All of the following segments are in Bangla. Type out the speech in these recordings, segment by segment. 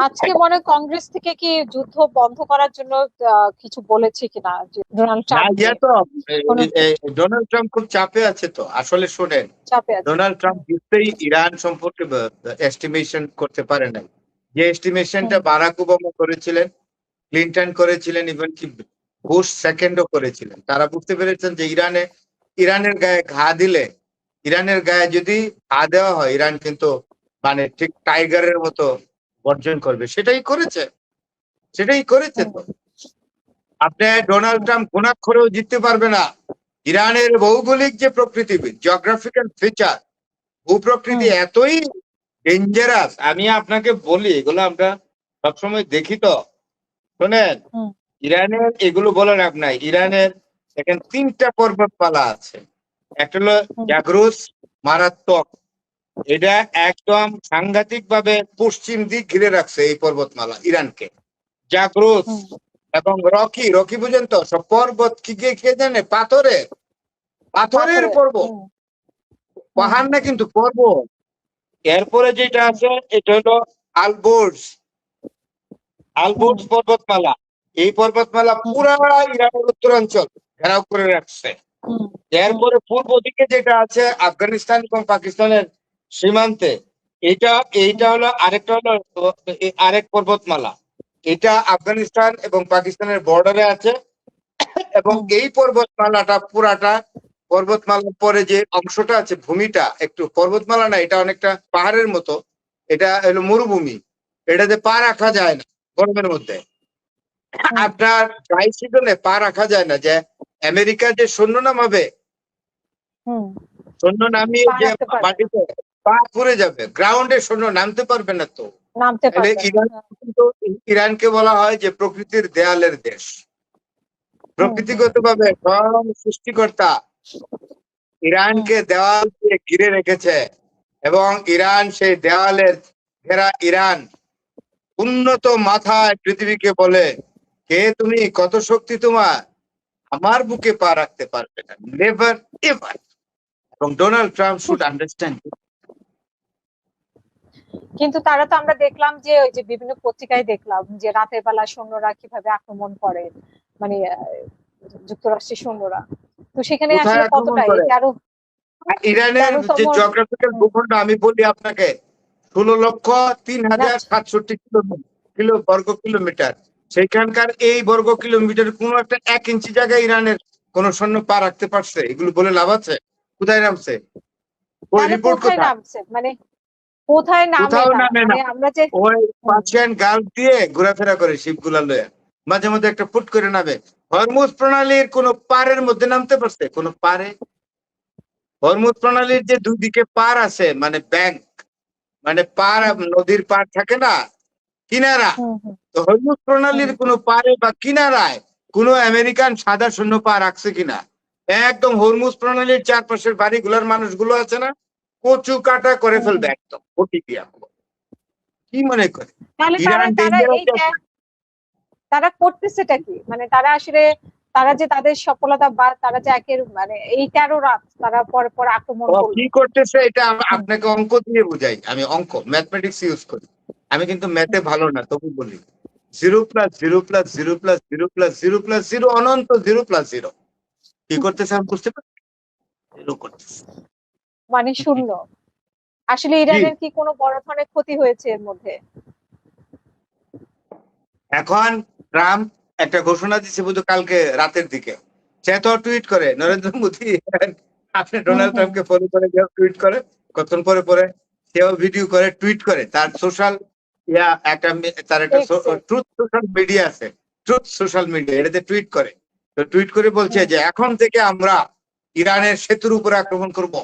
আজকে মনে হয় কংগ্রেস থেকে কি যুদ্ধ বন্ধ করার জন্য কিছু বলেছে কিনা ডোনাল্ড না, ট্রাম্প ইয়া তো ডোনাল্ড ট্রাম্প খুব চাপে আছে তো। আসলে শোনেন, চাপে আছে। ডোনাল্ড ট্রাম্প নিশ্চয়ই ইরান সম্পর্কে এস্টিমেশন করতে পারে নাই। যে এস্টিমেশনটা বারাক ওবামা করেছিলেন, ক্লিন্টন করেছিলেন, ইভেন কি বুশ সেকেন্ডও করেছিলেন। তারা বুঝতে পেরেছেন যে ইরানের গায়ে ঘা দিলে, ইরানের গায়ে যদি ঘা দেওয়া হয়, ইরান কিন্তু মানে ঠিক টাইগারের মতো গর্জন করবে। সেটাই করেছে তো। আপনি ডোনাল্ড ট্রাম্প ঘুণাক্ষরেও জিততে পারবে না। ইরানের ভৌগোলিক যে প্রকৃতিবিদ, জিওগ্রাফিক্যাল ফিচার, ভূপ্রকৃতি এতই ডেঞ্জারাস। আমি আপনাকে বলি, এগুলো আমরা সবসময় দেখি তো। শোনেন, ইরানের এগুলো বলে লাভ নাই। ইরানের এখানে 3টা পর্বতমালা আছে। একটা হলো জাগ্রুস, মারাত্মক। এটা একদম সাংঘাতিক ভাবে পশ্চিম দিক ঘিরে রাখছে এই পর্বতমালা ইরানকে। জাগ্রুস এবং রকি বুঝেন তো, সব পর্বত কি কে জানে? পাথরের পর্বত, পাহাড় না কিন্তু পর্বত। এরপরে যেটা আছে এটা হলো আলবোর্জ পর্বতমালা। এই পর্বতমালা পুরা ইরানের উত্তরাঞ্চল ঘেরাও করে রাখছে। এরপরে পূর্ব দিকে যেটা আছে আফগানিস্তান এবং পাকিস্তানের সীমান্তে, এইটা হলো আরেক পর্বতমালা। এটা আফগানিস্তান এবং পাকিস্তানের বর্ডারে আছে। এবং এই পর্বতমালার পরে যে অংশটা আছে, ভূমিটা একটু পর্বতমালা না, এটা অনেকটা পাহাড়ের মতো। এটা হলো মরুভূমি। এটাতে পা রাখা যায় না গরমের মধ্যে। আপনার ড্রাই সিজনে পা রাখা যায় না। যে আমেরিকার যে সৈন্য নামাবে, সৈন্য নামিয়ে যে মাটিতে পা পুড়ে যাবে, গ্রাউন্ডে সৈন্য নামতে পারবে না তো। ইরানকে বলা হয় যে প্রকৃতির দেয়ালের দেশ। প্রকৃতিগতভাবে স্বয়ং সৃষ্টিকর্তা ইরানকে দেওয়াল দিয়ে ঘিরে রেখেছে এবং ইরান সেই দেওয়ালের ঘেরা ইরান উন্নত মাথায় পৃথিবীকে বলে, কে তুমি, কত শক্তি তোমার, আমার বুকে পা রাখতে পারবে না, নেভার এভার। এবং ডোনাল্ড ট্রাম্প শুড আন্ডারস্ট্যান্ড। কিন্তু তারা তো আমরা দেখলাম যে ওই যে বিভিন্ন পত্রিকায় দেখলাম যে রাতের বেলা সৈন্যরা কিভাবে আক্রমণ করে, মানে যুক্তরাষ্ট্রের সৈন্যরা। তো সেখানে আসলে কতটা ইরানের যে জিওগ্রাফিক্যাল ভূখণ্ড আমি বলি আপনাকে, 16,03,067 বর্গ কিলোমিটার। সেখানকার এই বর্গ কিলোমিটার কোন একটা 1 ইঞ্চি জায়গায় ইরানের কোন সৈন্য পা রাখতে পারছে? এগুলো বলে লাভ আছে? কোথায় নামছে? ওই রিপোর্ট কোথায় নামছে? মানে কোথায় নামে না, আমরা যে ওই পার্সিয়ান গালফ দিয়ে ঘোরাফেরা করে শিপগুলা লয়ে, মাঝে মধ্যে একটা ফুট করে নামে। হরমুজ প্রণালীর কোন পারের মধ্যে নামতে পারছে? কোন পারে? হরমুজ প্রণালীর যে দুদিকে পার আছে, মানে ব্যাংক, মানে পার, নদীর পার থাকে না, কিনারা। তো হরমুজ প্রণালীর কোন পারে বা কিনারায় কোন আমেরিকান সাদা সৈন্য পা রাখছে কিনা? একদম হরমুজ প্রণালীর চারপাশের বাড়িগুলোর মানুষগুলো আছে না, কচু কাটা করে ফেলবে একদম ওটি দিয়া। কি মনে করে তারা করতেছেটা কি? মানে তারা আসলে তারা যে তাদের সফলতা বা তারা যে মানে এই 13 রাত তারা পর আক্রমণ কি করতেছে, এটা আপনাকে অঙ্ক দিয়ে বুঝাই। আমি ম্যাথমেটিক্স ইউজ করি। আমি কিন্তু ম্যাথে ভালো না, তবু বলি 0+0+0+0+0+0 অনন্ত 0+0। কি করতেছে আমি বুঝতে পারছি? মানে শূন্য। আসলে ইরানের কি কোনো বড় ধরনের ক্ষতি হয়েছে এর মধ্যে? এখন ট্রাম্প একটা ঘোষণা দিচ্ছে বুঝো কালকে রাতের দিকে। সে তো টুইট করে, নরেন্দ্র মোদী আপনি ডোনাল্ড ট্রাম্পকে ফলো করে টুইট করে, কতক্ষণ পরে পরে সেও ভিডিও করে, টুইট করে। তার তার একটা ট্রুথ সোশ্যাল মিডিয়া আছে, ট্রুথ সোশ্যাল মিডিয়া, এটাতে টুইট করে। তো টুইট করে বলছে যে এখন থেকে আমরা ইরানের সেতুর উপরে আক্রমণ করব,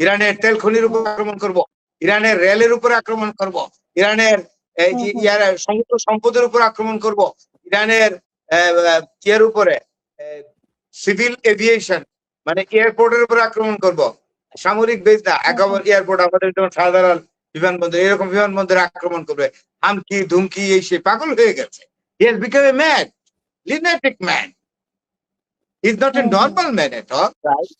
ইরানের তেল খনির উপর আক্রমণ করব, ইরানের রেলের উপরে আক্রমণ করব, ইরানের সমুদ্র সম্পদের উপর আক্রমণ করব, ইরানের ইয়ের উপরে সিভিল এভিয়েশন মানে এয়ারপোর্টের উপর আক্রমণ করব, সামরিক বেস না, একেবারে এয়ারপোর্ট আমাদের যেমন সাধারণ বিমানবন্দর, এরকম বিমানবন্দরে আক্রমণ করবে। হামকি ধুমকি এই সে পাগল হয়ে গেছে। He has become a mad, lunatic man. He's not a normal man at all, right?